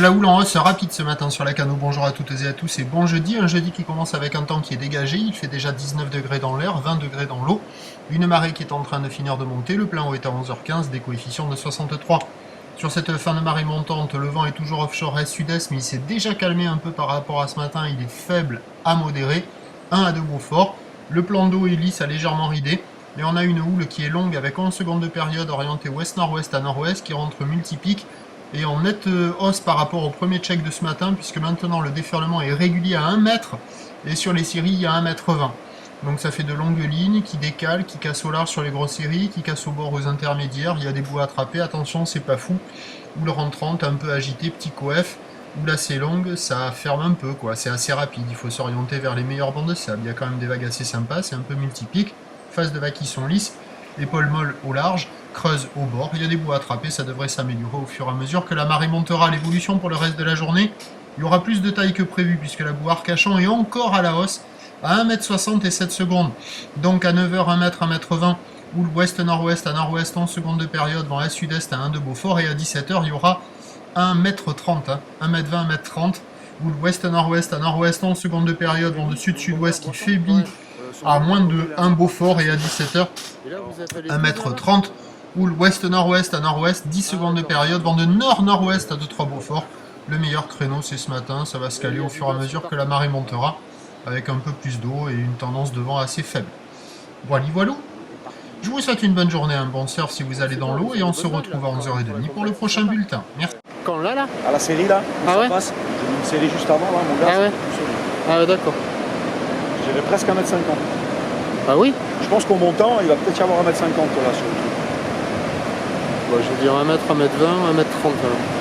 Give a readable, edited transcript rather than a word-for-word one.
la houle en hausse rapide ce matin sur la Cano. Bonjour à toutes et à tous et bon jeudi. Un jeudi qui commence avec un temps qui est dégagé. Il fait déjà 19 degrés dans l'air, 20 degrés dans l'eau. Une marée qui est en train de finir de monter. Le plein eau est à 11h15, des coefficients de 63. Sur cette fin de marée montante, le vent est toujours offshore est-sud-est, mais il s'est déjà calmé un peu par rapport à ce matin. Il est faible à modéré, 1 à 2 Beaufort. Le plan d'eau est lisse à légèrement ridé. Mais on a une houle qui est longue avec 11 secondes de période orientée ouest-nord-ouest à nord-ouest qui rentre multipique et en nette hausse par rapport au premier check de ce matin puisque maintenant le déferlement est régulier à 1 mètre et sur les scieries il y a 1,20 m. Donc ça fait de longues lignes qui décalent, qui cassent au large sur les grosses scieries, qui cassent au bord aux intermédiaires. Il y a des bouts à attraper, attention c'est pas fou. Houle rentrante, un peu agité, petit coef. Houle assez longue, ça ferme un peu quoi, c'est assez rapide. Il faut s'orienter vers les meilleurs bancs de sable. Il y a quand même des vagues assez sympas, c'est un peu multipique. Phase de vagues qui sont lisses, épaules molles au large, creuse au bord, il y a des bouts à attraper, ça devrait s'améliorer au fur et à mesure que la marée montera. L'évolution pour le reste de la journée, il y aura plus de taille que prévu puisque la boue Arcachon est encore à la hausse à 1,60 m et 7 secondes, donc à 9h 1 m, 1,20 m, houle ouest-nord-ouest à nord-ouest 11 secondes de période, vent à sud-est à 1 de Beaufort et à 17h il y aura 1,30 m, 1,20 m, 1,30 m, houle ouest-nord-ouest à nord-ouest 11 secondes de période, vent de sud-sud-ouest qui faiblit à moins de 1 Beaufort et à 17h 1,30 m, houle ouest-nord-ouest à nord-ouest, 10 secondes de période, vent de nord-nord-ouest à 2-3 Beaufort. Le meilleur créneau c'est ce matin, ça va se caler au fur et à mesure que la marée montera, avec un peu plus d'eau et une tendance de vent assez faible. Voilà. Je vous souhaite une bonne journée, un bon surf si vous allez dans l'eau et on se retrouve à 11h30 pour le prochain bulletin. Merci. Quand là À la série là, ah ouais passe. J'ai mis une série juste avant là, mon gars. Ah ouais. Ah ouais, d'accord. J'irai presque 1,50 m. Ah oui. Je pense qu'au montant, il va peut-être y avoir 1,50 m là sur le truc. Bon, je vais dire 1 m, 1,20 m, 1,30 m alors.